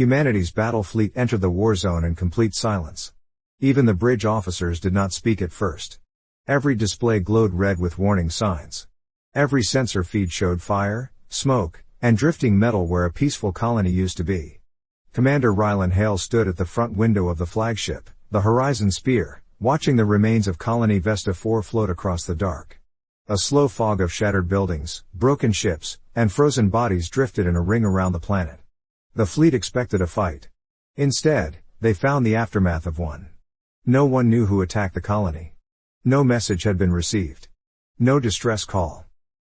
Humanity's battle fleet entered the war zone in complete silence. Even the bridge officers did not speak at first. Every display glowed red with warning signs. Every sensor feed showed fire, smoke, and drifting metal where a peaceful colony used to be. Commander Rylan Hale stood at the front window of the flagship, the Horizon Spear, watching the remains of Colony Vesta 4 float across the dark. A slow fog of shattered buildings, broken ships, and frozen bodies drifted in a ring around the planet. The fleet expected a fight. Instead, they found the aftermath of one. No one knew who attacked the colony. No message had been received. No distress call.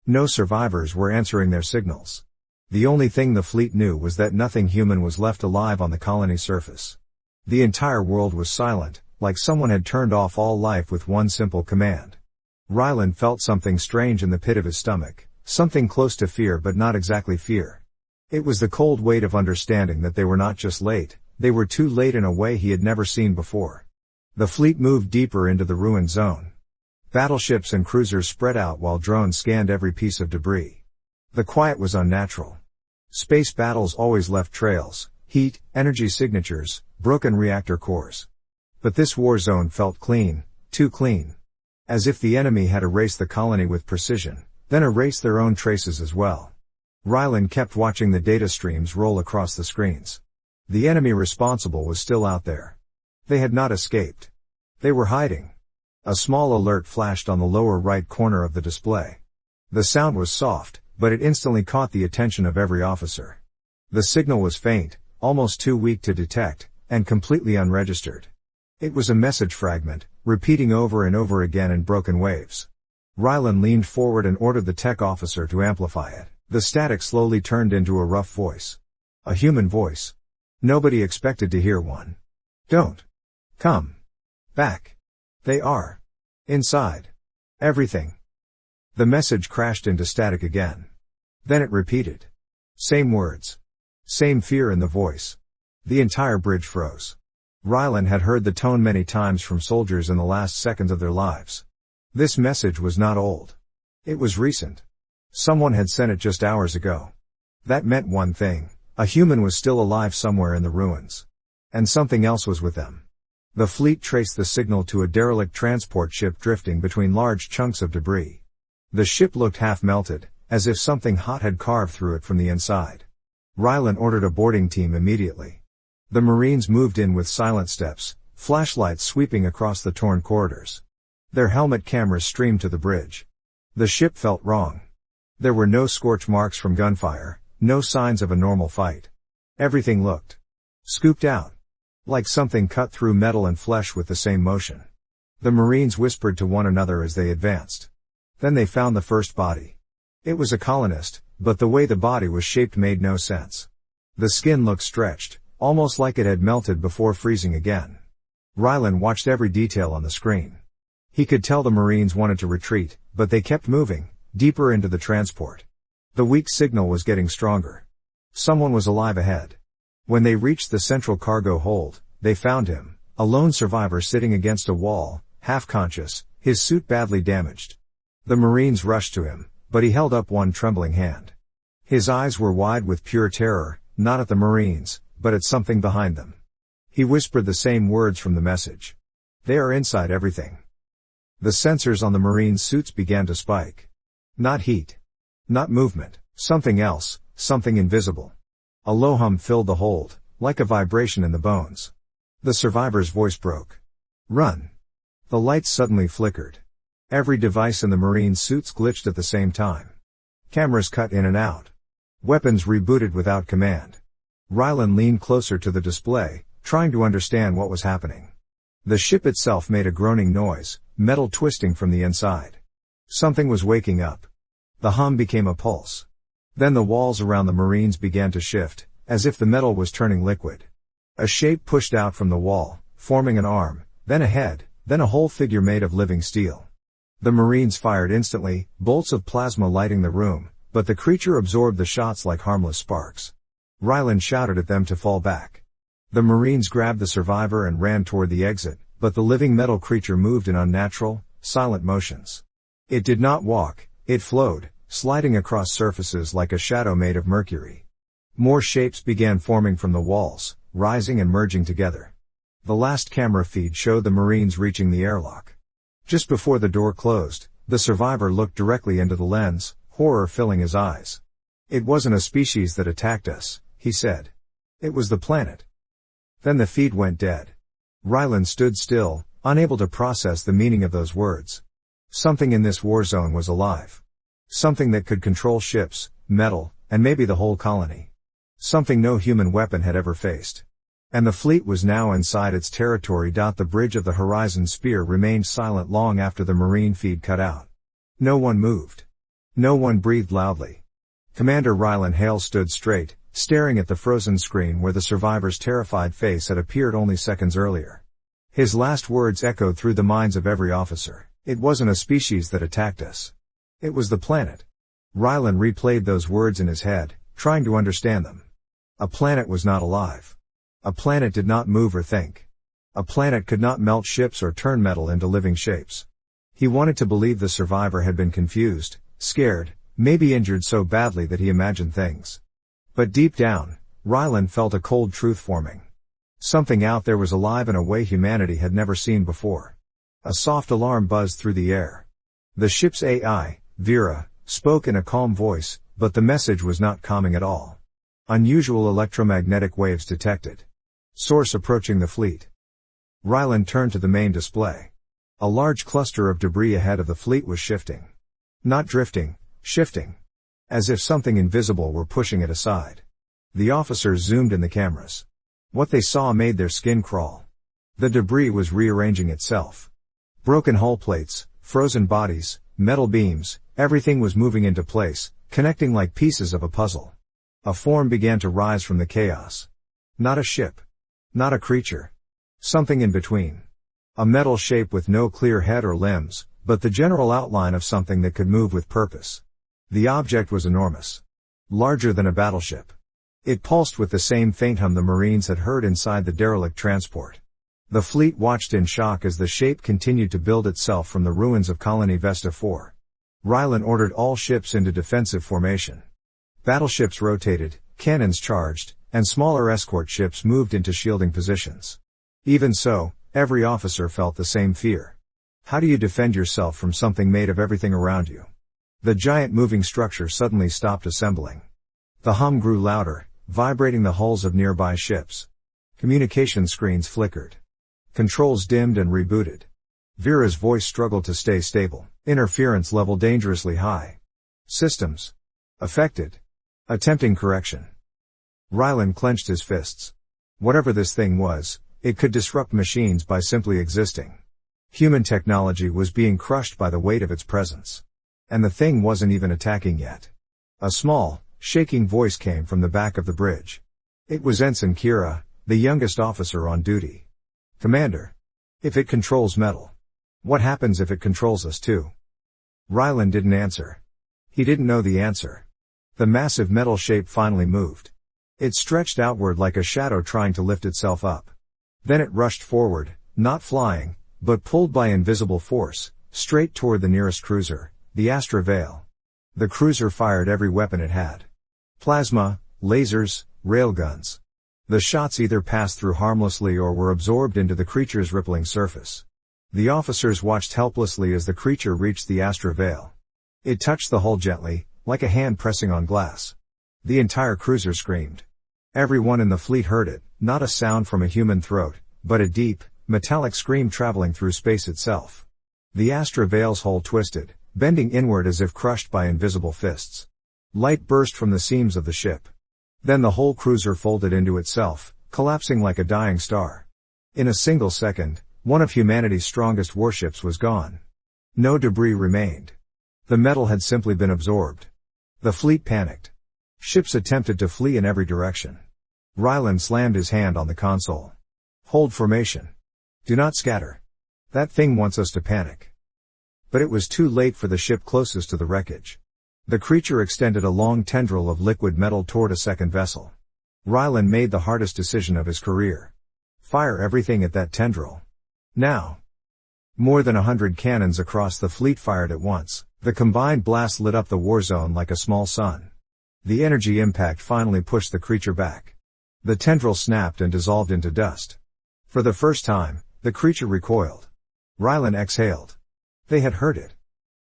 No survivors were answering their signals. The only thing the fleet knew was that nothing human was left alive on the colony's surface. The entire world was silent, like someone had turned off all life with one simple command. Rylan felt something strange in the pit of his stomach, something close to fear but not exactly fear. It was the cold weight of understanding that they were not just late, they were too late in a way he had never seen before. The fleet moved deeper into the ruined zone. Battleships and cruisers spread out while drones scanned every piece of debris. The quiet was unnatural. Space battles always left trails, heat, energy signatures, broken reactor cores. But this war zone felt clean, too clean. As if the enemy had erased the colony with precision, then erased their own traces as well. Rylan kept watching the data streams roll across the screens. The enemy responsible was still out there. They had not escaped. They were hiding. A small alert flashed on the lower right corner of the display. The sound was soft, but it instantly caught the attention of every officer. The signal was faint, almost too weak to detect, and completely unregistered. It was a message fragment, repeating over and over again in broken waves. Rylan leaned forward and ordered the tech officer to amplify it. The static slowly turned into a rough voice. A human voice. Nobody expected to hear one. Don't come back. They are inside everything. The message crashed into static again. Then it repeated. Same words. Same fear in the voice. The entire bridge froze. Rylan had heard the tone many times from soldiers in the last seconds of their lives. This message was not old. It was recent. Someone had sent it just hours ago. That meant one thing. A human was still alive somewhere in the ruins. And something else was with them. The fleet traced the signal to a derelict transport ship drifting between large chunks of debris. The ship looked half melted, as if something hot had carved through it from the inside. Rylan ordered a boarding team immediately. The Marines moved in with silent steps, flashlights sweeping across the torn corridors. Their helmet cameras streamed to the bridge. The ship felt wrong. There were no scorch marks from gunfire, no signs of a normal fight. Everything looked scooped out. Like something cut through metal and flesh with the same motion. The Marines whispered to one another as they advanced. Then they found the first body. It was a colonist, but the way the body was shaped made no sense. The skin looked stretched, almost like it had melted before freezing again. Rylan watched every detail on the screen. He could tell the Marines wanted to retreat, but they kept moving, deeper into the transport. The weak signal was getting stronger. Someone was alive ahead. When they reached the central cargo hold, they found him, a lone survivor sitting against a wall, half conscious, his suit badly damaged. The Marines rushed to him, but he held up one trembling hand. His eyes were wide with pure terror, not at the Marines, but at something behind them. He whispered the same words from the message. They are inside everything. The sensors on the Marines' suits began to spike. Not heat. Not movement. Something else, something invisible. A low hum filled the hold, like a vibration in the bones. The survivor's voice broke. Run. The lights suddenly flickered. Every device in the Marines' suits glitched at the same time. Cameras cut in and out. Weapons rebooted without command. Rylan leaned closer to the display, trying to understand what was happening. The ship itself made a groaning noise, metal twisting from the inside. Something was waking up. The hum became a pulse. Then the walls around the Marines began to shift, as if the metal was turning liquid. A shape pushed out from the wall, forming an arm, then a head, then a whole figure made of living steel. The Marines fired instantly, bolts of plasma lighting the room, but the creature absorbed the shots like harmless sparks. Rylan shouted at them to fall back. The Marines grabbed the survivor and ran toward the exit, but the living metal creature moved in unnatural, silent motions. It did not walk, it flowed, sliding across surfaces like a shadow made of mercury. More shapes began forming from the walls, rising and merging together. The last camera feed showed the Marines reaching the airlock. Just before the door closed, the survivor looked directly into the lens, horror filling his eyes. "It wasn't a species that attacked us," he said. "It was the planet." Then the feed went dead. Ryland stood still, unable to process the meaning of those words. Something in this war zone was alive. Something that could control ships, metal, and maybe the whole colony. Something no human weapon had ever faced. And the fleet was now inside its territory. The bridge of the Horizon Spear remained silent long after the Marine feed cut out. No one moved. No one breathed loudly. Commander Ryland Hale stood straight, staring at the frozen screen where the survivor's terrified face had appeared only seconds earlier. His last words echoed through the minds of every officer. "It wasn't a species that attacked us. It was the planet." Ryland replayed those words in his head, trying to understand them. A planet was not alive. A planet did not move or think. A planet could not melt ships or turn metal into living shapes. He wanted to believe the survivor had been confused, scared, maybe injured so badly that he imagined things. But deep down, Ryland felt a cold truth forming. Something out there was alive in a way humanity had never seen before. A soft alarm buzzed through the air. The ship's AI, Vera, spoke in a calm voice, but the message was not calming at all. Unusual electromagnetic waves detected. Source approaching the fleet. Ryland turned to the main display. A large cluster of debris ahead of the fleet was shifting. Not drifting, shifting. As if something invisible were pushing it aside. The officers zoomed in the cameras. What they saw made their skin crawl. The debris was rearranging itself. Broken hull plates, frozen bodies, metal beams, everything was moving into place, connecting like pieces of a puzzle. A form began to rise from the chaos. Not a ship. Not a creature. Something in between. A metal shape with no clear head or limbs, but the general outline of something that could move with purpose. The object was enormous. Larger than a battleship. It pulsed with the same faint hum the Marines had heard inside the derelict transport. The fleet watched in shock as the shape continued to build itself from the ruins of Colony Vesta 4. Ryland ordered all ships into defensive formation. Battleships rotated, cannons charged, and smaller escort ships moved into shielding positions. Even so, every officer felt the same fear. How do you defend yourself from something made of everything around you? The giant moving structure suddenly stopped assembling. The hum grew louder, vibrating the hulls of nearby ships. Communication screens flickered. Controls dimmed and rebooted. Vera's voice struggled to stay stable, interference level dangerously high. Systems. Affected. Attempting correction. Ryland clenched his fists. Whatever this thing was, it could disrupt machines by simply existing. Human technology was being crushed by the weight of its presence. And the thing wasn't even attacking yet. A small, shaking voice came from the back of the bridge. It was Ensign Kira, the youngest officer on duty. "Commander. If it controls metal. What happens if it controls us too?" Ryland didn't answer. He didn't know the answer. The massive metal shape finally moved. It stretched outward like a shadow trying to lift itself up. Then it rushed forward, not flying, but pulled by invisible force, straight toward the nearest cruiser, the Astra Vale. The cruiser fired every weapon it had. Plasma, lasers, railguns. The shots either passed through harmlessly or were absorbed into the creature's rippling surface. The officers watched helplessly as the creature reached the Astra Vale. It touched the hull gently, like a hand pressing on glass. The entire cruiser screamed. Everyone in the fleet heard it, not a sound from a human throat, but a deep, metallic scream traveling through space itself. The Astra Vale's hull twisted, bending inward as if crushed by invisible fists. Light burst from the seams of the ship. Then the whole cruiser folded into itself, collapsing like a dying star. In a single second, one of humanity's strongest warships was gone. No debris remained. The metal had simply been absorbed. The fleet panicked. Ships attempted to flee in every direction. Ryland slammed his hand on the console. "Hold formation. Do not scatter. That thing wants us to panic." But it was too late for the ship closest to the wreckage. The creature extended a long tendril of liquid metal toward a second vessel. Ryland made the hardest decision of his career. Fire everything at that tendril. Now. More than 100 cannons across the fleet fired at once. The combined blast lit up the war zone like a small sun. The energy impact finally pushed the creature back. The tendril snapped and dissolved into dust. For the first time, the creature recoiled. Rylan exhaled. They had heard it.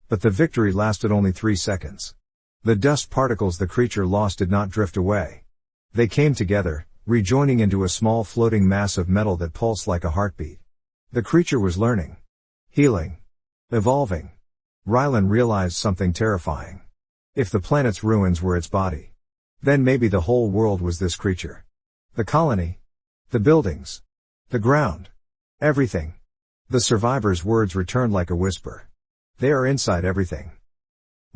But the victory lasted only 3 seconds. The dust particles the creature lost did not drift away. They came together, rejoining into a small floating mass of metal that pulsed like a heartbeat. The creature was learning. Healing. Evolving. Rylan realized something terrifying. If the planet's ruins were its body, then maybe the whole world was this creature. The colony. The buildings. The ground. Everything. The survivor's words returned like a whisper. They are inside everything.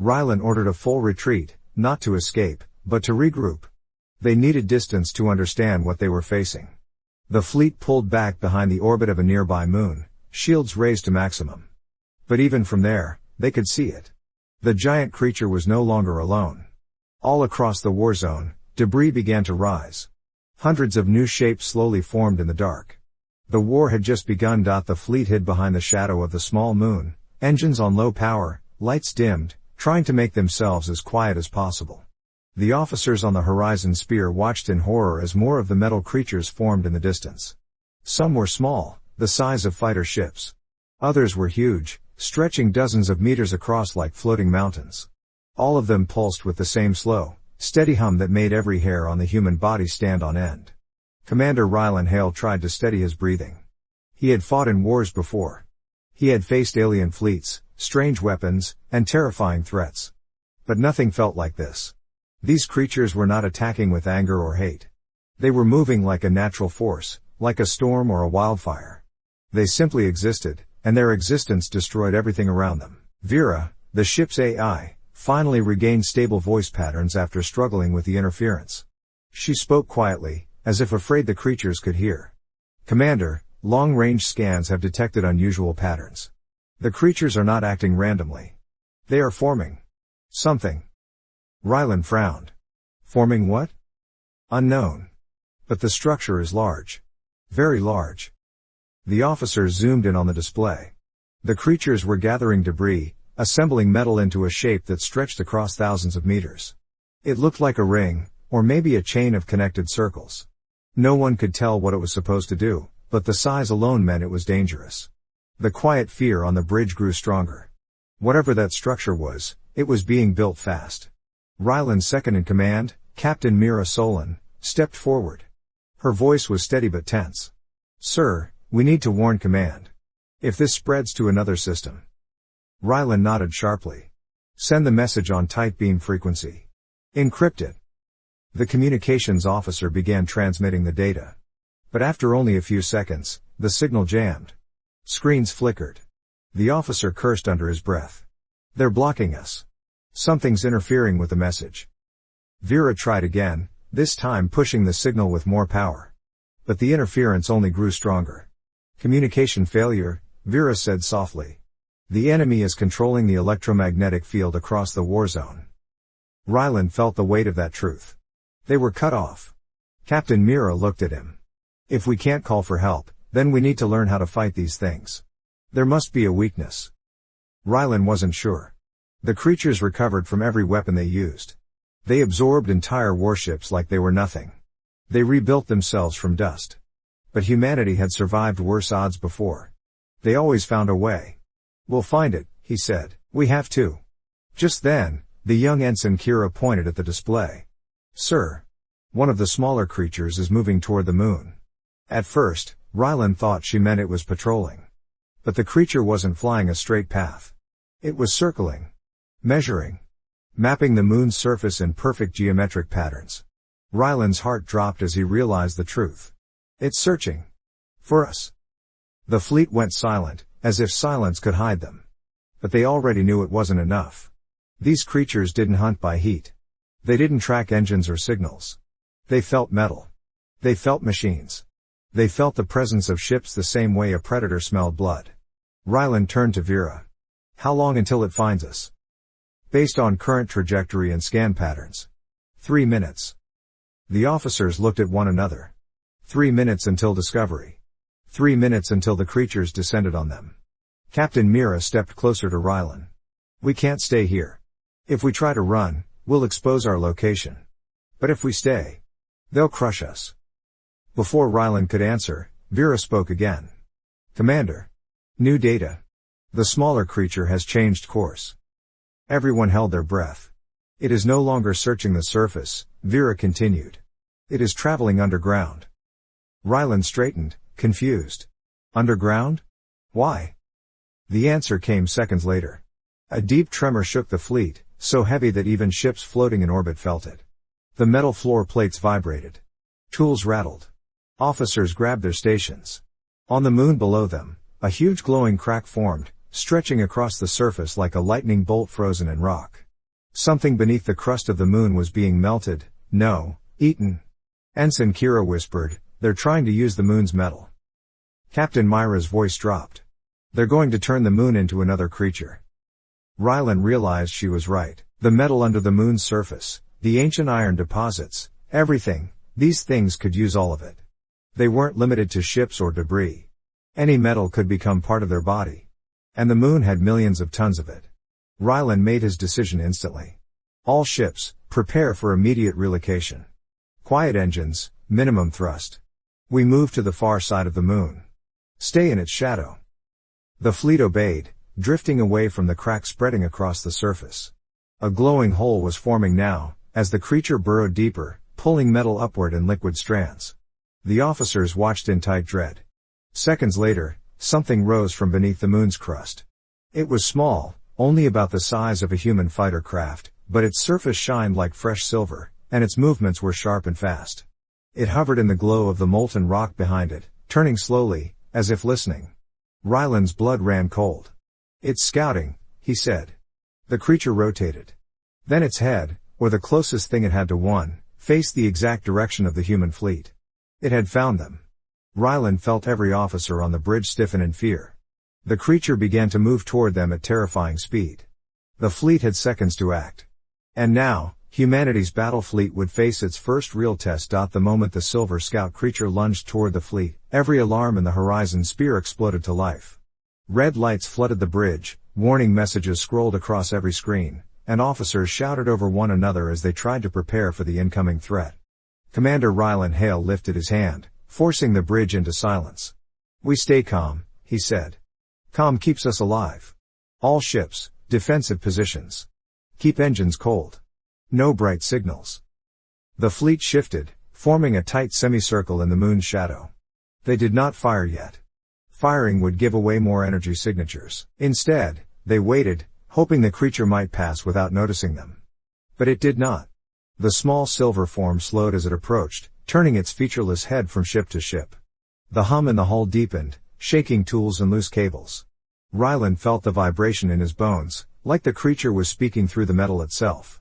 Rylan ordered a full retreat, not to escape, but to regroup. They needed distance to understand what they were facing. The fleet pulled back behind the orbit of a nearby moon, shields raised to maximum. But even from there, they could see it. The giant creature was no longer alone. All across the war zone, debris began to rise. Hundreds of new shapes slowly formed in the dark. The war had just begun. The fleet hid behind the shadow of the small moon, engines on low power, lights dimmed, trying to make themselves as quiet as possible. The officers on the horizon sphere watched in horror as more of the metal creatures formed in the distance. Some were small, the size of fighter ships. Others were huge, stretching dozens of meters across like floating mountains. All of them pulsed with the same slow, steady hum that made every hair on the human body stand on end. Commander Rylan Hale tried to steady his breathing. He had fought in wars before. He had faced alien fleets, strange weapons, and terrifying threats. But nothing felt like this. These creatures were not attacking with anger or hate. They were moving like a natural force, like a storm or a wildfire. They simply existed, and their existence destroyed everything around them. Vera, the ship's AI, finally regained stable voice patterns after struggling with the interference. She spoke quietly, as if afraid the creatures could hear. Commander, long-range scans have detected unusual patterns. The creatures are not acting randomly. They are forming something. Rylan frowned. Forming what? Unknown. But the structure is large. Very large. The officers zoomed in on the display. The creatures were gathering debris, assembling metal into a shape that stretched across thousands of meters. It looked like a ring, or maybe a chain of connected circles. No one could tell what it was supposed to do, but the size alone meant it was dangerous. The quiet fear on the bridge grew stronger. Whatever that structure was, it was being built fast. Rylan's second in command, Captain Mira Solon, stepped forward. Her voice was steady but tense. Sir, we need to warn command. If this spreads to another system. Rylan nodded sharply. Send the message on tight beam frequency. Encrypt it. The communications officer began transmitting the data. But after only a few seconds, the signal jammed. Screens flickered. The officer cursed under his breath. They're blocking us. Something's interfering with the message. Vera tried again, this time pushing the signal with more power. But the interference only grew stronger. Communication failure, Vera said softly. The enemy is controlling the electromagnetic field across the war zone. Rylan felt the weight of that truth. They were cut off. Captain Mira looked at him. If we can't call for help, then we need to learn how to fight these things. There must be a weakness. Rylan wasn't sure. The creatures recovered from every weapon they used. They absorbed entire warships like they were nothing. They rebuilt themselves from dust. But humanity had survived worse odds before. They always found a way. We'll find it, he said. We have to. Just then, the young ensign Kira pointed at the display. Sir. One of the smaller creatures is moving toward the moon. At first, Rylan thought she meant it was patrolling. But the creature wasn't flying a straight path. It was circling. Measuring. Mapping the moon's surface in perfect geometric patterns. Rylan's heart dropped as he realized the truth. It's searching. For us. The fleet went silent, as if silence could hide them. But they already knew it wasn't enough. These creatures didn't hunt by heat. They didn't track engines or signals. They felt metal. They felt machines. They felt the presence of ships the same way a predator smelled blood. Rylan turned to Vera. How long until it finds us? Based on current trajectory and scan patterns. 3 minutes. The officers looked at one another. 3 minutes until discovery. 3 minutes until the creatures descended on them. Captain Mira stepped closer to Rylan. We can't stay here. If we try to run, we'll expose our location. But if we stay, they'll crush us. Before Rylan could answer, Vera spoke again. Commander. New data. The smaller creature has changed course. Everyone held their breath. It is no longer searching the surface, Vera continued. It is traveling underground. Rylan straightened, confused. Underground? Why? The answer came seconds later. A deep tremor shook the fleet, so heavy that even ships floating in orbit felt it. The metal floor plates vibrated. Tools rattled. Officers grabbed their stations. On the moon below them, a huge glowing crack formed, stretching across the surface like a lightning bolt frozen in rock. Something beneath the crust of the moon was being melted, no, eaten. Ensign Kira whispered, they're trying to use the moon's metal. Captain Myra's voice dropped. They're going to turn the moon into another creature. Rylan realized she was right. The metal under the moon's surface, the ancient iron deposits, everything, these things could use all of it. They weren't limited to ships or debris. Any metal could become part of their body. And the moon had millions of tons of it. Rylan made his decision instantly. All ships, prepare for immediate relocation. Quiet engines, minimum thrust. We move to the far side of the moon. Stay in its shadow. The fleet obeyed, drifting away from the crack spreading across the surface. A glowing hole was forming now, as the creature burrowed deeper, pulling metal upward in liquid strands. The officers watched in tight dread. Seconds later, something rose from beneath the moon's crust. It was small, only about the size of a human fighter craft, but its surface shined like fresh silver, and its movements were sharp and fast. It hovered in the glow of the molten rock behind it, turning slowly, as if listening. Rylan's blood ran cold. It's scouting, he said. The creature rotated. Then its head, or the closest thing it had to one, faced the exact direction of the human fleet. It had found them. Rylan felt every officer on the bridge stiffen in fear. The creature began to move toward them at terrifying speed. The fleet had seconds to act. And now, humanity's battle fleet would face its first real test. The moment the silver scout creature lunged toward the fleet, every alarm in the horizon sphere exploded to life. Red lights flooded the bridge, warning messages scrolled across every screen, and officers shouted over one another as they tried to prepare for the incoming threat. Commander Rylan Hale lifted his hand, forcing the bridge into silence. We stay calm, he said. Calm keeps us alive. All ships, defensive positions. Keep engines cold. No bright signals. The fleet shifted, forming a tight semicircle in the moon's shadow. They did not fire yet. Firing would give away more energy signatures. Instead, they waited, hoping the creature might pass without noticing them. But it did not. The small silver form slowed as it approached, turning its featureless head from ship to ship. The hum in the hull deepened, shaking tools and loose cables. Rylan felt the vibration in his bones, like the creature was speaking through the metal itself.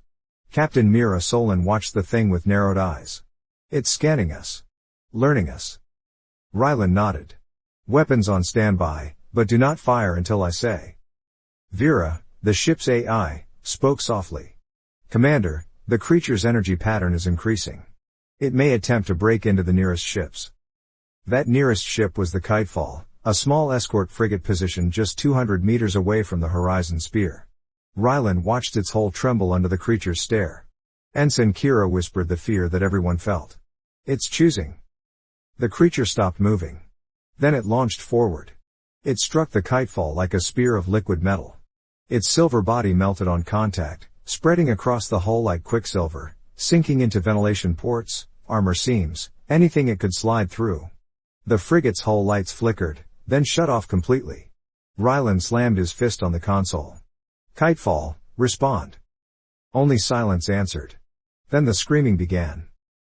Captain Mira Solon watched the thing with narrowed eyes. It's scanning us. Learning us. Rylan nodded. Weapons on standby, but do not fire until I say. Vera, the ship's AI, spoke softly. Commander, the creature's energy pattern is increasing. It may attempt to break into the nearest ships. That nearest ship was the Kitefall, a small escort frigate positioned just 200 meters away from the horizon sphere. Rylan watched its hull tremble under the creature's stare. Ensign Kira whispered the fear that everyone felt. It's choosing. The creature stopped moving. Then it launched forward. It struck the Kitefall like a spear of liquid metal. Its silver body melted on contact, spreading across the hull like quicksilver, sinking into ventilation ports, armor seams, anything it could slide through. The frigate's hull lights flickered, then shut off completely. Rylan slammed his fist on the console. Kitefall, respond. Only silence answered. Then the screaming began.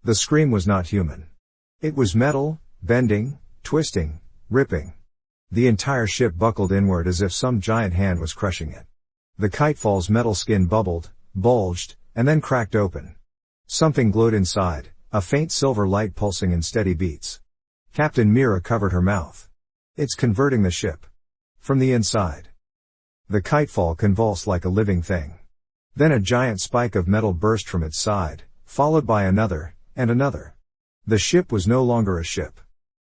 The scream was not human. It was metal, bending, twisting, ripping. The entire ship buckled inward as if some giant hand was crushing it. The Kitefall's metal skin bubbled, bulged, and then cracked open. Something glowed inside, a faint silver light pulsing in steady beats. Captain Mira covered her mouth. It's converting the ship. From the inside. The Kitefall convulsed like a living thing. Then a giant spike of metal burst from its side, followed by another, and another. The ship was no longer a ship.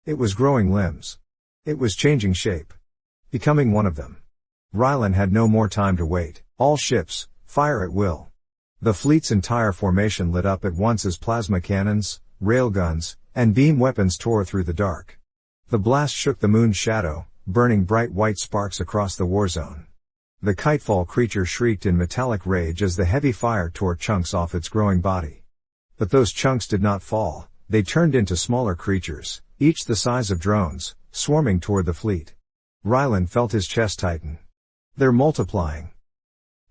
It was growing limbs. It was changing shape. Becoming one of them. Rylan had no more time to wait. All ships, fire at will. The fleet's entire formation lit up at once as plasma cannons, railguns, and beam weapons tore through the dark. The blast shook the moon's shadow, burning bright white sparks across the warzone. The kitefall creature shrieked in metallic rage as the heavy fire tore chunks off its growing body. But those chunks did not fall, they turned into smaller creatures, each the size of drones, swarming toward the fleet. Rylan felt his chest tighten. They're multiplying.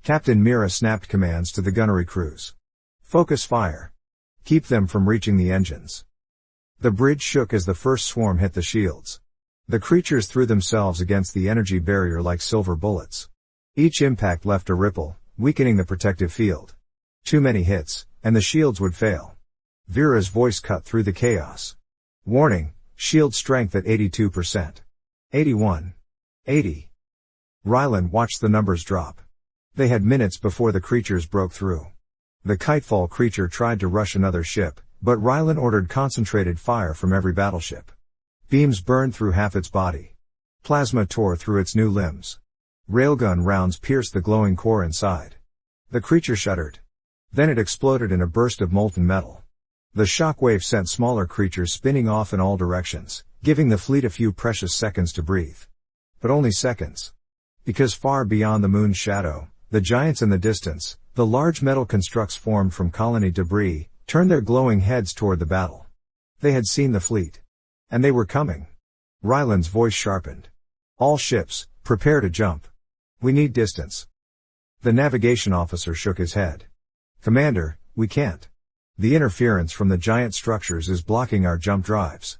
Captain Mira snapped commands to the gunnery crews. Focus fire. Keep them from reaching the engines. The bridge shook as the first swarm hit the shields. The creatures threw themselves against the energy barrier like silver bullets. Each impact left a ripple, weakening the protective field. Too many hits, and the shields would fail. Vera's voice cut through the chaos. Warning, shield strength at 82%. 81. 80. Rylan watched the numbers drop. They had minutes before the creatures broke through. The kitefall creature tried to rush another ship, but Rylan ordered concentrated fire from every battleship. Beams burned through half its body. Plasma tore through its new limbs. Railgun rounds pierced the glowing core inside. The creature shuddered. Then it exploded in a burst of molten metal. The shockwave sent smaller creatures spinning off in all directions, giving the fleet a few precious seconds to breathe. But only seconds. Because far beyond the moon's shadow, the giants in the distance, the large metal constructs formed from colony debris, turned their glowing heads toward the battle. They had seen the fleet. And they were coming. Rylan's voice sharpened. All ships, prepare to jump. We need distance. The navigation officer shook his head. Commander, we can't. The interference from the giant structures is blocking our jump drives.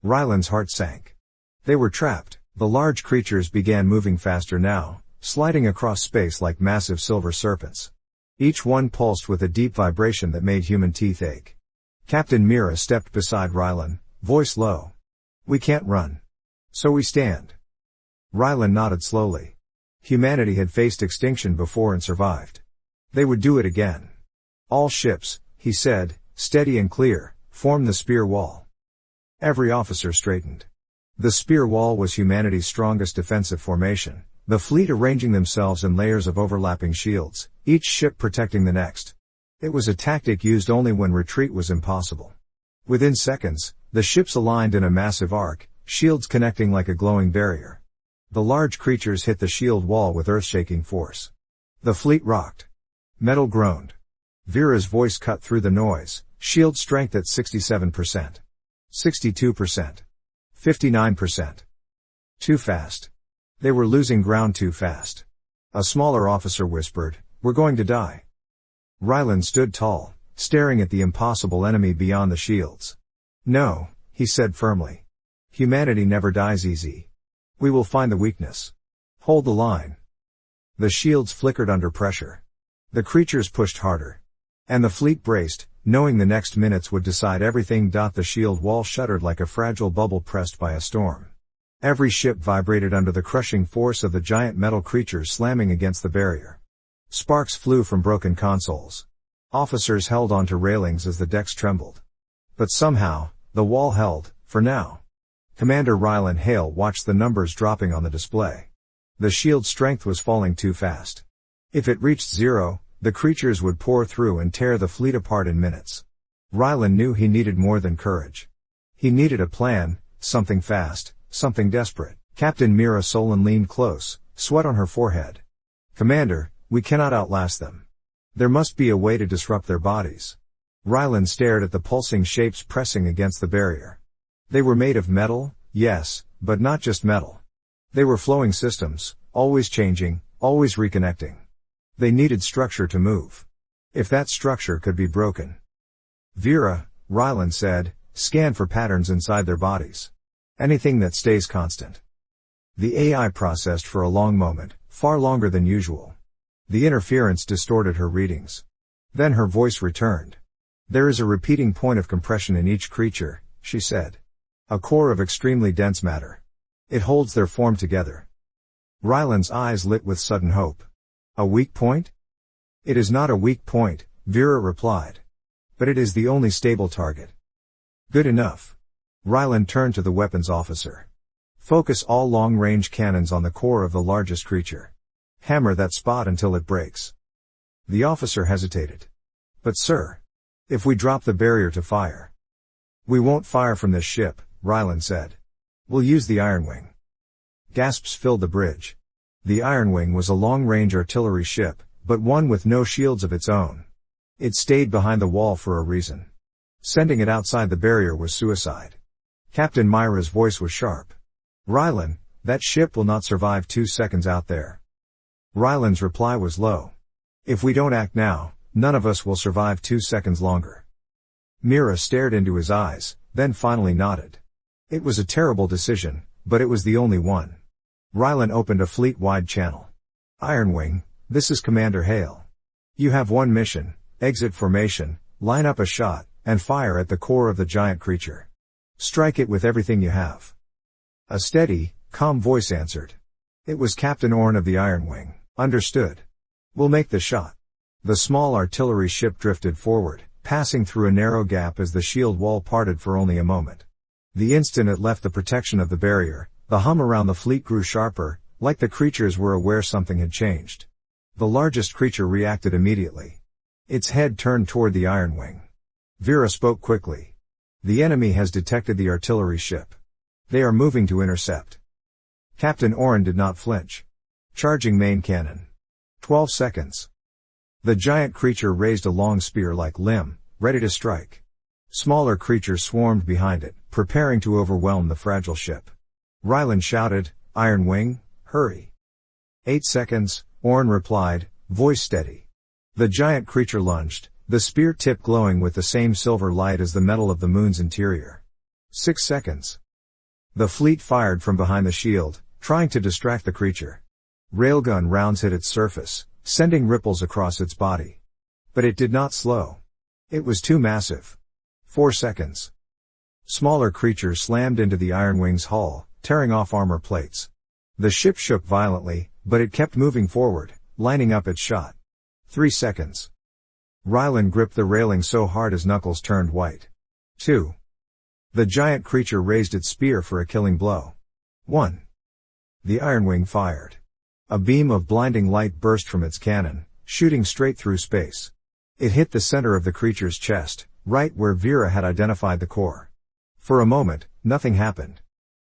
Rylan's heart sank. They were trapped. The large creatures began moving faster now, sliding across space like massive silver serpents. Each one pulsed with a deep vibration that made human teeth ache. Captain Mira stepped beside Rylan, voice low. We can't run. So we stand. Rylan nodded slowly. Humanity had faced extinction before and survived. They would do it again. All ships, he said, steady and clear, form the spear wall. Every officer straightened. The spear wall was humanity's strongest defensive formation, the fleet arranging themselves in layers of overlapping shields, each ship protecting the next. It was a tactic used only when retreat was impossible. Within seconds, the ships aligned in a massive arc, shields connecting like a glowing barrier. The large creatures hit the shield wall with earth-shaking force. The fleet rocked. Metal groaned. Vera's voice cut through the noise, shield strength at 67%. 62%. 59%. Too fast. They were losing ground too fast. A smaller officer whispered, "We're going to die." Rylan stood tall, staring at the impossible enemy beyond the shields. "No," he said firmly. "Humanity never dies easy. We will find the weakness. Hold the line." The shields flickered under pressure. The creatures pushed harder. And the fleet braced, knowing the next minutes would decide everything. The shield wall shuddered like a fragile bubble pressed by a storm. Every ship vibrated under the crushing force of the giant metal creatures slamming against the barrier. Sparks flew from broken consoles. Officers held onto railings as the decks trembled. But somehow, the wall held, for now. Commander Rylan Hale watched the numbers dropping on the display. The shield strength was falling too fast. If it reached zero, the creatures would pour through and tear the fleet apart in minutes. Rylan knew he needed more than courage. He needed a plan, something fast, something desperate. Captain Mira Solon leaned close, sweat on her forehead. "Commander, we cannot outlast them. There must be a way to disrupt their bodies." Rylan stared at the pulsing shapes pressing against the barrier. They were made of metal, yes, but not just metal. They were flowing systems, always changing, always reconnecting. They needed structure to move. If that structure could be broken. "Vera," Rylan said, "scan for patterns inside their bodies. Anything that stays constant." The AI processed for a long moment, far longer than usual. The interference distorted her readings. Then her voice returned. "There is a repeating point of compression in each creature," she said. "A core of extremely dense matter. It holds their form together." Rylan's eyes lit with sudden hope. "A weak point?" "It is not a weak point," Vera replied. "But it is the only stable target." "Good enough." Rylan turned to the weapons officer. "Focus all long-range cannons on the core of the largest creature. Hammer that spot until it breaks." The officer hesitated. But sir, if we drop the barrier to fire. We won't fire from this ship, Ryland said. We'll use the Iron Wing. Gasps filled the bridge. The Iron Wing was a long-range artillery ship, but one with no shields of its own. It stayed behind the wall for a reason. Sending it outside the barrier was suicide. Captain Myra's voice was sharp. Ryland, that ship will not survive 2 seconds out there. Ryland's reply was low. If we don't act now, none of us will survive 2 seconds longer. Mira stared into his eyes, then finally nodded. It was a terrible decision, but it was the only one. Ryland opened a fleet-wide channel. Iron Wing, this is Commander Hale. You have one mission, exit formation, line up a shot, and fire at the core of the giant creature. Strike it with everything you have. A steady, calm voice answered. It was Captain Orn of the Iron Wing. Understood. We'll make the shot. The small artillery ship drifted forward, passing through a narrow gap as the shield wall parted for only a moment. The instant it left the protection of the barrier, the hum around the fleet grew sharper, like the creatures were aware something had changed. The largest creature reacted immediately. Its head turned toward the Iron Wing. Vera spoke quickly. The enemy has detected the artillery ship. They are moving to intercept. Captain Orn did not flinch. Charging main cannon. 12 seconds. The giant creature raised a long spear-like limb, ready to strike. Smaller creatures swarmed behind it, preparing to overwhelm the fragile ship. Ryland shouted, Iron Wing, hurry. 8 seconds, Orn replied, voice steady. The giant creature lunged, the spear tip glowing with the same silver light as the metal of the moon's interior. 6 seconds. The fleet fired from behind the shield, trying to distract the creature. Railgun rounds hit its surface, sending ripples across its body. But it did not slow. It was too massive. 4 seconds. Smaller creatures slammed into the Iron Wing's hull, tearing off armor plates. The ship shook violently, but it kept moving forward, lining up its shot. 3 seconds. Ryland gripped the railing so hard his knuckles turned white. 2. The giant creature raised its spear for a killing blow. 1. The Iron Wing fired. A beam of blinding light burst from its cannon, shooting straight through space. It hit the center of the creature's chest, right where Vera had identified the core. For a moment, nothing happened.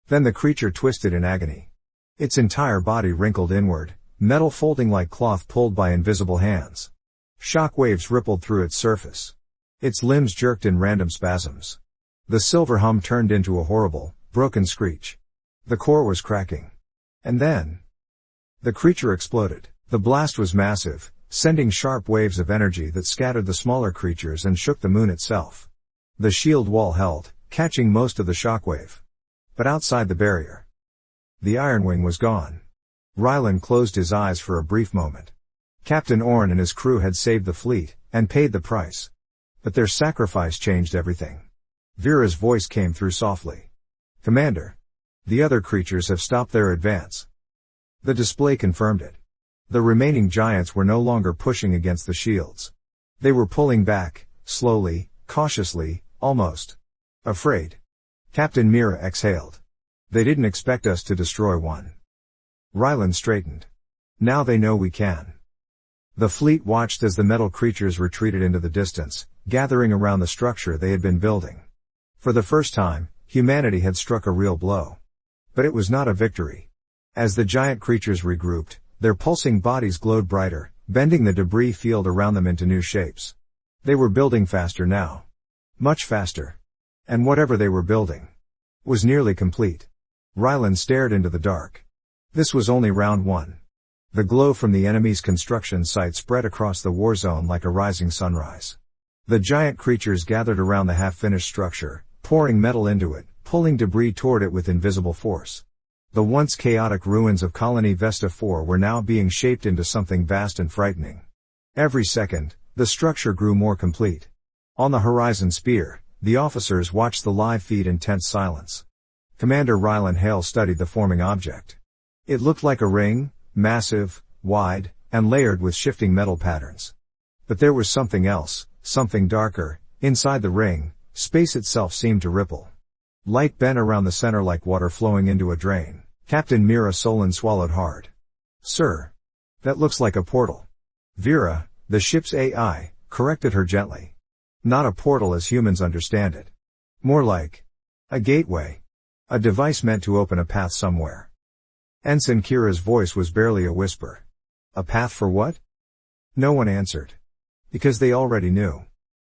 Then the creature twisted in agony. Its entire body wrinkled inward, metal folding like cloth pulled by invisible hands. Shock waves rippled through its surface. Its limbs jerked in random spasms. The silver hum turned into a horrible, broken screech. The core was cracking. And then the creature exploded. The blast was massive, sending sharp waves of energy that scattered the smaller creatures and shook the moon itself. The shield wall held, catching most of the shockwave. But outside the barrier, the Iron Wing was gone. Ryland closed his eyes for a brief moment. Captain Orn and his crew had saved the fleet, and paid the price. But their sacrifice changed everything. Vera's voice came through softly. Commander, the other creatures have stopped their advance. The display confirmed it. The remaining giants were no longer pushing against the shields. They were pulling back, slowly, cautiously, almost afraid. Captain Mira exhaled. They didn't expect us to destroy one. Ryland straightened. Now they know we can. The fleet watched as the metal creatures retreated into the distance, gathering around the structure they had been building. For the first time, humanity had struck a real blow. But it was not a victory. As the giant creatures regrouped, their pulsing bodies glowed brighter, bending the debris field around them into new shapes. They were building faster now. Much faster. And whatever they were building was nearly complete. Ryland stared into the dark. This was only round 1. The glow from the enemy's construction site spread across the war zone like a rising sunrise. The giant creatures gathered around the half-finished structure, pouring metal into it, pulling debris toward it with invisible force. The once chaotic ruins of Colony Vesta 4 were now being shaped into something vast and frightening. Every second, the structure grew more complete. On the horizon spear, the officers watched the live feed in tense silence. Commander Ryland Hale studied the forming object. It looked like a ring, massive, wide, and layered with shifting metal patterns. But there was something else, something darker. Inside the ring, space itself seemed to ripple. Light bent around the center like water flowing into a drain. Captain Mira Solon swallowed hard. Sir, that looks like a portal. Vera, The ship's AI corrected her gently. Not a portal as humans understand it. More like a gateway. A device meant to open a path somewhere. Ensign Kira's voice was barely a whisper. A path for what? No one answered. Because they already knew.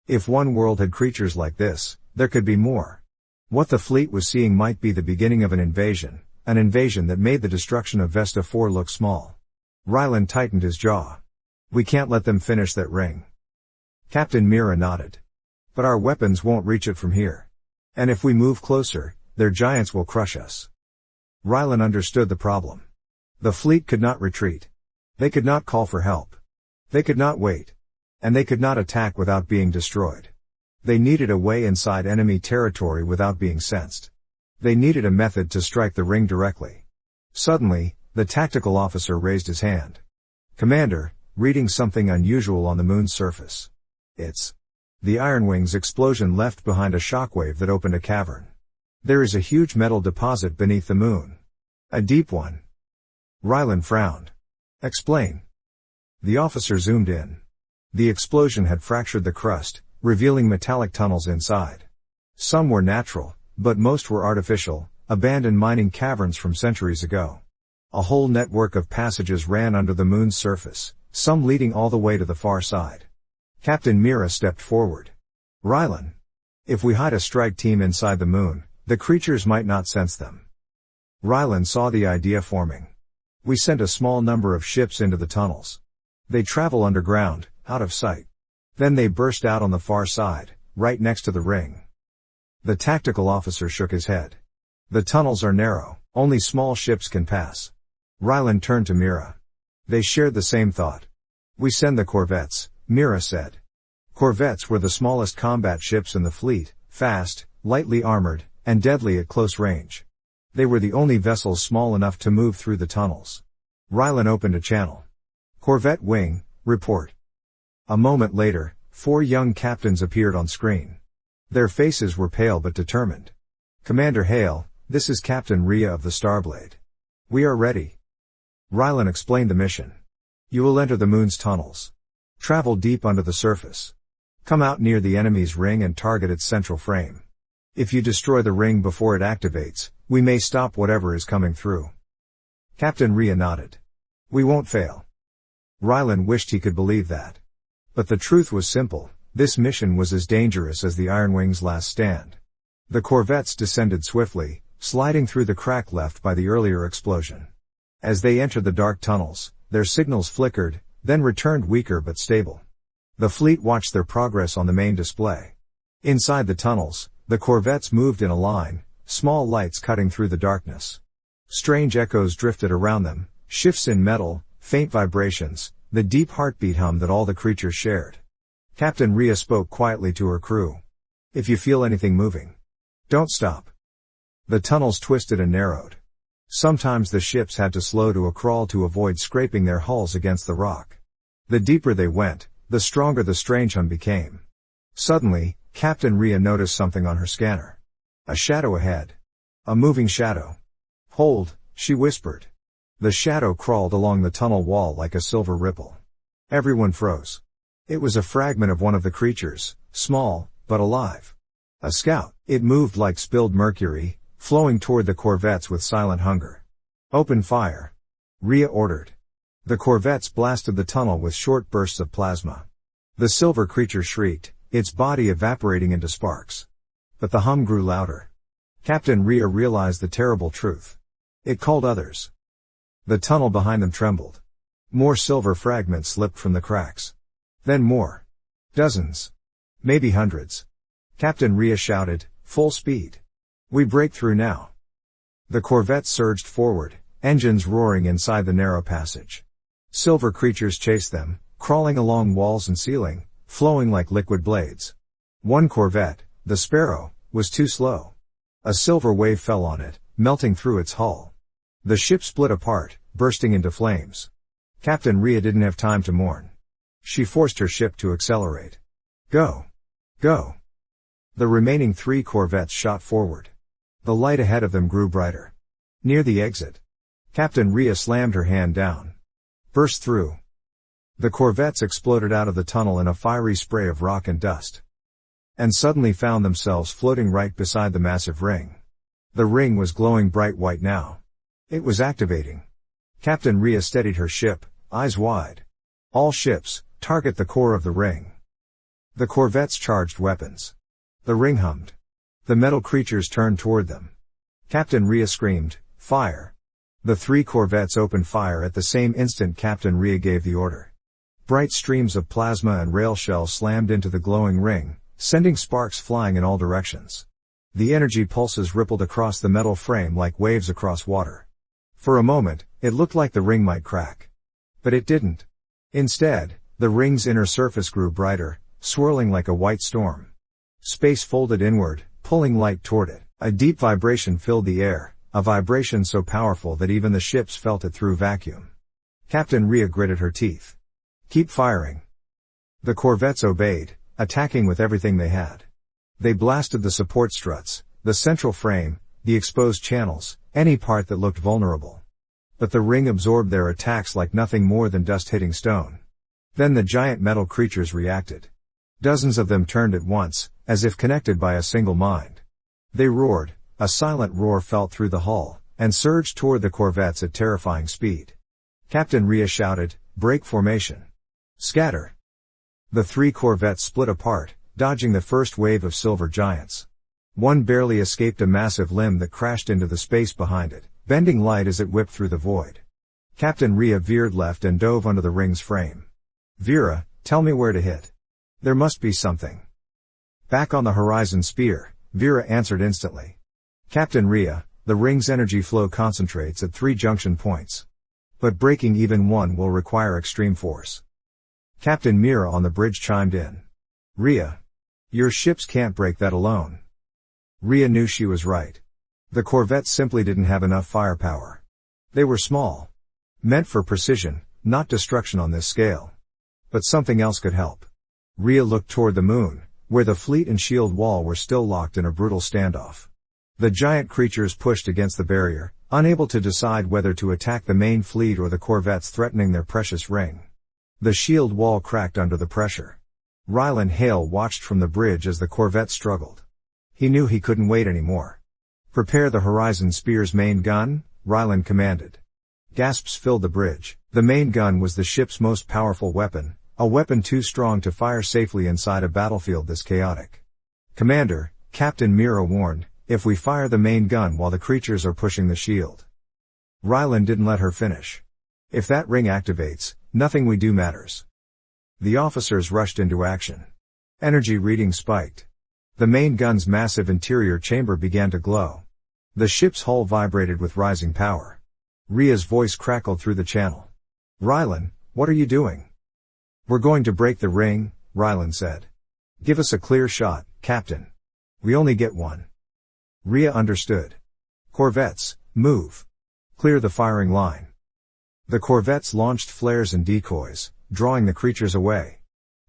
If one world had creatures like this, there could be more. What the fleet was seeing might be the beginning of an invasion that made the destruction of Vesta 4 look small. Ryland tightened his jaw. We can't let them finish that ring. Captain Mira nodded. But our weapons won't reach it from here. And if we move closer, their giants will crush us. Ryland understood the problem. The fleet could not retreat. They could not call for help. They could not wait. And they could not attack without being destroyed. They needed a way inside enemy territory without being sensed. They needed a method to strike the ring directly. Suddenly, the tactical officer raised his hand. Commander, reading something unusual on the moon's surface. It's the Ironwing's explosion left behind a shockwave that opened a cavern. There is a huge metal deposit beneath the moon. A deep one. Ryland frowned. Explain. The officer zoomed in. The explosion had fractured the crust, revealing metallic tunnels inside. Some were natural, but most were artificial, abandoned mining caverns from centuries ago. A whole network of passages ran under the moon's surface, some leading all the way to the far side. Captain Mira stepped forward. Ryland. If we hide a strike team inside the moon, the creatures might not sense them. Ryland saw the idea forming. We sent a small number of ships into the tunnels. They travel underground, out of sight. Then they burst out on the far side, right next to the ring. The tactical officer shook his head. The tunnels are narrow, only small ships can pass. Ryland turned to Mira. They shared the same thought. We send the corvettes, Mira said. Corvettes were the smallest combat ships in the fleet, fast, lightly armored, and deadly at close range. They were the only vessels small enough to move through the tunnels. Ryland opened a channel. Corvette wing, report. A moment later, 4 young captains appeared on screen. Their faces were pale but determined. Commander Hale, this is Captain Rhea of the Starblade. We are ready. Ryland explained the mission. You will enter the moon's tunnels. Travel deep under the surface. Come out near the enemy's ring and target its central frame. If you destroy the ring before it activates, we may stop whatever is coming through. Captain Rhea nodded. We won't fail. Ryland wished he could believe that. But the truth was simple, this mission was as dangerous as the Ironwing's last stand. The corvettes descended swiftly, sliding through the crack left by the earlier explosion. As they entered the dark tunnels, their signals flickered, then returned weaker but stable. The fleet watched their progress on the main display. Inside the tunnels, the corvettes moved in a line, small lights cutting through the darkness. Strange echoes drifted around them, shifts in metal, faint vibrations, the deep heartbeat hum that all the creatures shared. Captain Rhea spoke quietly to her crew. If you feel anything moving, don't stop. The tunnels twisted and narrowed. Sometimes the ships had to slow to a crawl to avoid scraping their hulls against the rock. The deeper they went, the stronger the strange hum became. Suddenly, Captain Rhea noticed something on her scanner. A shadow ahead. A moving shadow. Hold, she whispered. The shadow crawled along the tunnel wall like a silver ripple. Everyone froze. It was a fragment of one of the creatures, small, but alive. A scout. It moved like spilled mercury, flowing toward the corvettes with silent hunger. Open fire. Rhea ordered. The corvettes blasted the tunnel with short bursts of plasma. The silver creature shrieked, its body evaporating into sparks. But the hum grew louder. Captain Rhea realized the terrible truth. It called others. The tunnel behind them trembled. More silver fragments slipped from the cracks. Then more. Dozens. Maybe hundreds. Captain Rhea shouted, full speed. We break through now. The corvettes surged forward, engines roaring inside the narrow passage. Silver creatures chased them, crawling along walls and ceiling, flowing like liquid blades. One corvette, the Sparrow, was too slow. A silver wave fell on it, melting through its hull. The ship split apart, bursting into flames. Captain Rhea didn't have time to mourn. She forced her ship to accelerate. Go! Go! The remaining 3 corvettes shot forward. The light ahead of them grew brighter. Near the exit, Captain Rhea slammed her hand down. Burst through. The corvettes exploded out of the tunnel in a fiery spray of rock and dust. And suddenly found themselves floating right beside the massive ring. The ring was glowing bright white now. It was activating. Captain Rhea steadied her ship, eyes wide. All ships, target the core of the ring. The corvettes charged weapons. The ring hummed. The metal creatures turned toward them. Captain Rhea screamed, "Fire!" The 3 corvettes opened fire at the same instant Captain Rhea gave the order. Bright streams of plasma and rail shells slammed into the glowing ring, sending sparks flying in all directions. The energy pulses rippled across the metal frame like waves across water. For a moment, it looked like the ring might crack. But it didn't. Instead, the ring's inner surface grew brighter, swirling like a white storm. Space folded inward, pulling light toward it. A deep vibration filled the air, a vibration so powerful that even the ships felt it through vacuum. Captain Rhea gritted her teeth. "Keep firing." The corvettes obeyed, attacking with everything they had. They blasted the support struts, the central frame, the exposed channels, any part that looked vulnerable. But the ring absorbed their attacks like nothing more than dust hitting stone. Then the giant metal creatures reacted. Dozens of them turned at once, as if connected by a single mind. They roared, a silent roar felt through the hull, and surged toward the corvettes at terrifying speed. Captain Rhea shouted, "Break formation. Scatter." The 3 corvettes split apart, dodging the first wave of silver giants. One barely escaped a massive limb that crashed into the space behind it, bending light as it whipped through the void. Captain Rhea veered left and dove under the ring's frame. "Vera, tell me where to hit. There must be something." "Back on the horizon spear," Vera answered instantly. "Captain Rhea, the ring's energy flow concentrates at 3 junction points. But breaking even one will require extreme force." Captain Mira on the bridge chimed in. "Rhea, your ships can't break that alone." Rhea knew she was right. The corvettes simply didn't have enough firepower. They were small. Meant for precision, not destruction on this scale. But something else could help. Rhea looked toward the moon, where the fleet and shield wall were still locked in a brutal standoff. The giant creatures pushed against the barrier, unable to decide whether to attack the main fleet or the corvettes threatening their precious ring. The shield wall cracked under the pressure. Rylan Hale watched from the bridge as the corvette struggled. He knew he couldn't wait anymore. "Prepare the Horizon Spear's main gun," Rylan commanded. Gasps filled the bridge. The main gun was the ship's most powerful weapon, a weapon too strong to fire safely inside a battlefield this chaotic. "Commander," Captain Mira warned, "if we fire the main gun while the creatures are pushing the shield." Rylan didn't let her finish. "If that ring activates, nothing we do matters." The officers rushed into action. Energy readings spiked. The main gun's massive interior chamber began to glow. The ship's hull vibrated with rising power. Rhea's voice crackled through the channel. "Rylan, what are you doing?" "We're going to break the ring," Rylan said. "Give us a clear shot, Captain. We only get one." Rhea understood. "Corvettes, move. Clear the firing line." The corvettes launched flares and decoys, drawing the creatures away.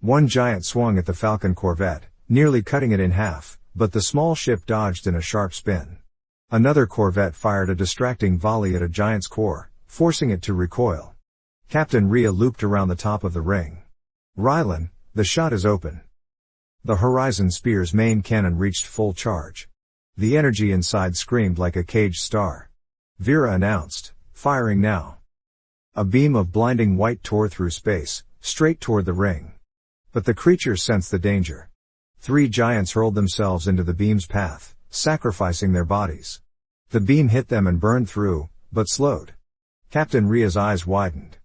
One giant swung at the Falcon corvette, nearly cutting it in half, but the small ship dodged in a sharp spin. Another corvette fired a distracting volley at a giant's core, forcing it to recoil. Captain Rhea looped around the top of the ring. "Rylan, the shot is open." The Horizon Spear's main cannon reached full charge. The energy inside screamed like a caged star. Vera announced, "Firing now." A beam of blinding white tore through space, straight toward the ring. But the creatures sensed the danger. 3 giants hurled themselves into the beam's path, sacrificing their bodies. The beam hit them and burned through, but slowed. Captain Rhea's eyes widened.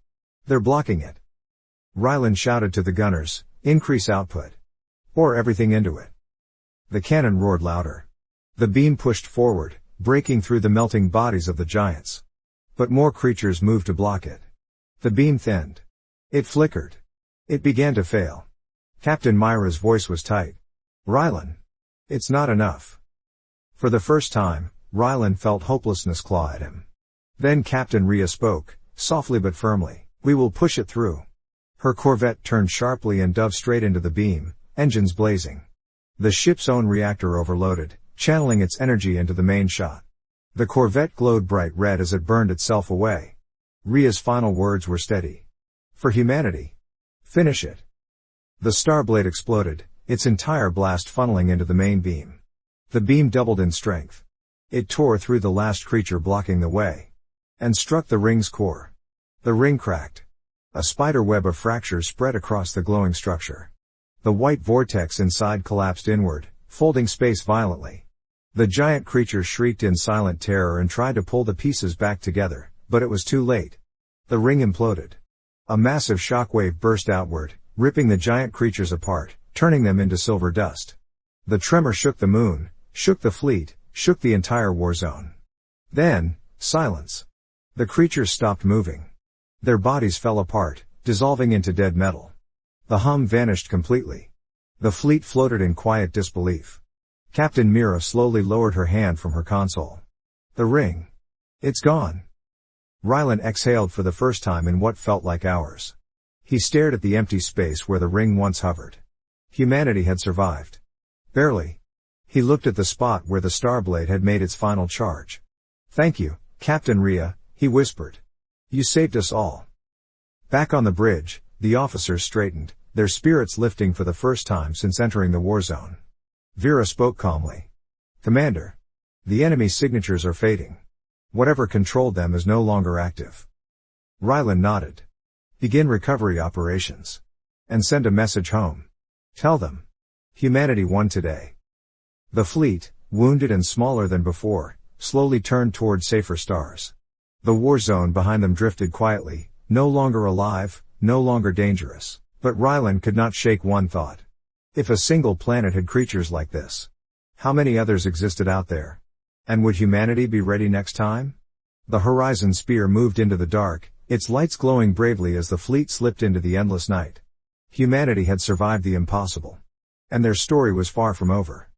"They're blocking it." Rylan shouted to the gunners, "Increase output. Pour everything into it." The cannon roared louder. The beam pushed forward, breaking through the melting bodies of the giants. But more creatures moved to block it. The beam thinned. It flickered. It began to fail. Captain Myra's voice was tight. "Rylan. It's not enough." For the first time, Rylan felt hopelessness claw at him. Then Captain Rhea spoke, softly but firmly, "We will push it through." Her corvette turned sharply and dove straight into the beam, engines blazing. The ship's own reactor overloaded, channeling its energy into the main shot. The corvette glowed bright red as it burned itself away. Rhea's final words were steady. "For humanity. Finish it. The starblade exploded, its entire blast funneling into the main beam. The beam doubled in strength. It tore through the last creature blocking the way. And struck the ring's core. The ring cracked. A spider web of fractures spread across the glowing structure. The white vortex inside collapsed inward, folding space violently. The giant creature shrieked in silent terror and tried to pull the pieces back together, but it was too late. The ring imploded. A massive shockwave burst outward, ripping the giant creatures apart, turning them into silver dust. The tremor shook the moon, shook the fleet, shook the entire war zone. Then, silence. The creatures stopped moving. Their bodies fell apart, dissolving into dead metal. The hum vanished completely. The fleet floated in quiet disbelief. Captain Mira slowly lowered her hand from her console. The ring. It's gone. Rylan exhaled for the first time in what felt like hours. He stared at the empty space where the ring once hovered. Humanity had survived. Barely. He looked at the spot where the Starblade had made its final charge. "Thank you, Captain Rhea," he whispered. "You saved us all." Back on the bridge, the officers straightened, their spirits lifting for the first time since entering the war zone. Vera spoke calmly. "Commander. The enemy's signatures are fading. Whatever controlled them is no longer active." Rylan nodded. "Begin recovery operations. And send a message home. Tell them. Humanity won today." The fleet, wounded and smaller than before, slowly turned toward safer stars. The war zone behind them drifted quietly, no longer alive, no longer dangerous. But Rylan could not shake one thought. If a single planet had creatures like this, how many others existed out there? And would humanity be ready next time? The Horizon Spear moved into the dark, its lights glowing bravely as the fleet slipped into the endless night. Humanity had survived the impossible. And their story was far from over.